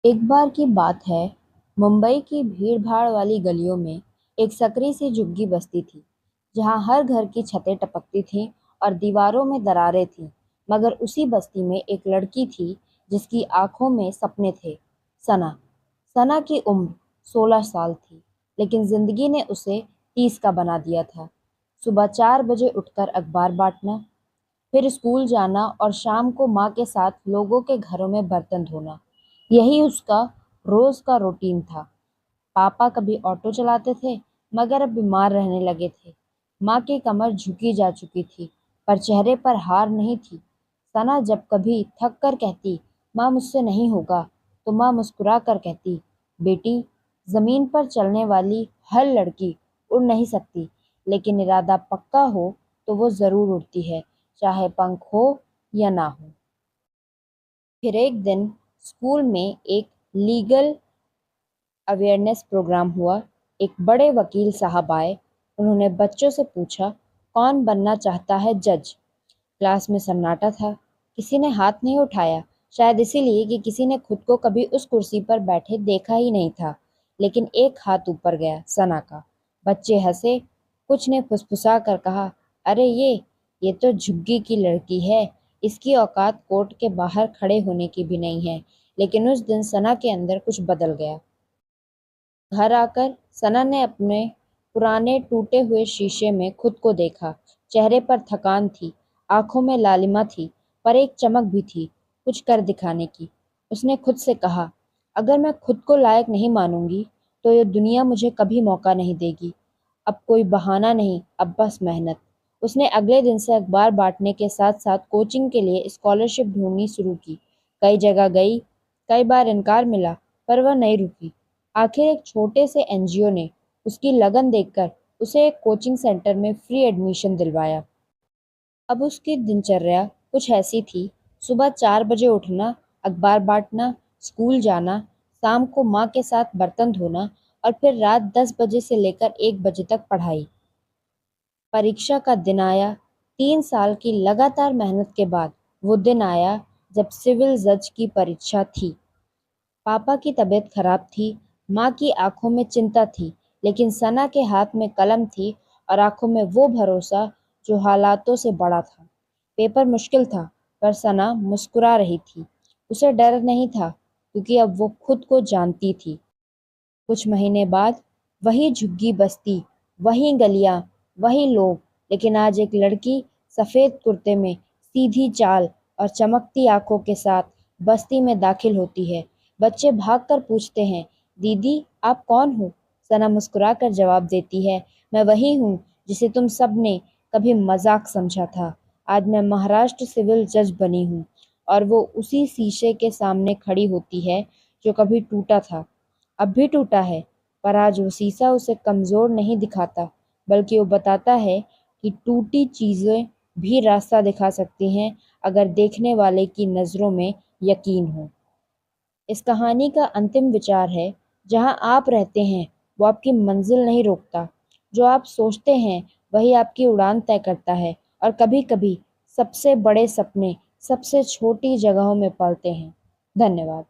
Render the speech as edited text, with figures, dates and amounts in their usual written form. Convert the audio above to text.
एक बार की बात है। मुंबई की भीड़-भाड़ वाली गलियों में एक सकरी सी झुग्गी बस्ती थी, जहां हर घर की छतें टपकती थीं और दीवारों में दरारें थीं। मगर उसी बस्ती में एक लड़की थी, जिसकी आंखों में सपने थे। सना। सना की उम्र 16 साल थी, लेकिन जिंदगी ने उसे 30 का बना दिया था। सुबह 4 बजे उठकर अखबार बांटना, फिर स्कूल जाना और शाम को माँ के साथ लोगों के घरों में बर्तन धोना, यही उसका रोज का रूटीन था। पापा कभी ऑटो चलाते थे, मगर अब बीमार रहने लगे थे। माँ की कमर झुकी जा चुकी थी, पर चेहरे पर हार नहीं थी। सना जब कभी थक कर कहती, माँ मुझसे नहीं होगा, तो माँ मुस्कुरा कर कहती, बेटी, जमीन पर चलने वाली हर लड़की उड़ नहीं सकती, लेकिन इरादा पक्का हो तो वो जरूर उड़ती है, चाहे पंख हो या ना हो। फिर एक दिन स्कूल में एक लीगल अवेयरनेस प्रोग्राम हुआ। एक बड़े वकील साहब आए। उन्होंने बच्चों से पूछा, कौन बनना चाहता है जज। क्लास में सन्नाटा था। किसी ने हाथ नहीं उठाया, शायद इसीलिए कि किसी ने खुद को कभी उस कुर्सी पर बैठे देखा ही नहीं था। लेकिन एक हाथ ऊपर गया, सना का। बच्चे हंसे। कुछ ने फुसफुसा कर कहा, अरे ये तो झुग्गी की लड़की है। इसकी औकात कोर्ट के बाहर खड़े होने की भी नहीं है। लेकिन उस दिन सना के अंदर कुछ बदल गया। घर आकर सना ने अपने पुराने टूटे हुए शीशे में खुद को देखा। चेहरे पर थकान थी, आंखों में लालिमा थी, पर एक चमक भी थी, कुछ कर दिखाने की। उसने खुद से कहा, अगर मैं खुद को लायक नहीं मानूंगी, तो ये दुनिया मुझे कभी मौका नहीं देगी। अब कोई बहाना नहीं, अब बस मेहनत। उसने अगले दिन से अखबार बांटने के साथ साथ कोचिंग के लिए स्कॉलरशिप ढूंढनी शुरू की। कई जगह गई, कई बार इनकार मिला, पर वह नहीं रुकी। आखिर एक छोटे से एनजीओ ने उसकी लगन देखकर उसे एक कोचिंग सेंटर में फ्री एडमिशन दिलवाया। अब उसकी दिनचर्या कुछ ऐसी थी। सुबह 4 बजे उठना, अखबार बांटना, स्कूल जाना, शाम को माँ के साथ बर्तन धोना और फिर रात 10 बजे से लेकर 1 बजे तक पढ़ाई। परीक्षा का दिन आया। 3 साल की लगातार मेहनत के बाद वो दिन आया जब सिविल जज की परीक्षा थी। पापा की तबीयत खराब थी, माँ की आंखों में चिंता थी, लेकिन सना के हाथ में कलम थी और आंखों में वो भरोसा जो हालातों से बड़ा था। पेपर मुश्किल था, पर सना मुस्कुरा रही थी। उसे डर नहीं था, क्योंकि अब वो खुद को जानती थी। कुछ महीने बाद वही झुग्गी बस्ती, वही गलियां, वही लोग, लेकिन आज एक लड़की सफेद कुर्ते में, सीधी चाल और चमकती आंखों के साथ बस्ती में दाखिल होती है। बच्चे भागकर पूछते हैं, दीदी आप कौन हो? सना मुस्कुराकर जवाब देती है, मैं वही हूँ जिसे तुम सब ने कभी मजाक समझा था। आज मैं महाराष्ट्र सिविल जज बनी हूँ। और वो उसी शीशे के सामने खड़ी होती है जो कभी टूटा था। अब भी टूटा है, पर आज वो शीशा उसे कमजोर नहीं दिखाता, बल्कि वो बताता है कि टूटी चीजें भी रास्ता दिखा सकती हैं, अगर देखने वाले की नजरों में यकीन हो। इस कहानी का अंतिम विचार है, जहां आप रहते हैं वो आपकी मंजिल नहीं रोकता। जो आप सोचते हैं वही आपकी उड़ान तय करता है। और कभी कभी सबसे बड़े सपने सबसे छोटी जगहों में पलते हैं। धन्यवाद।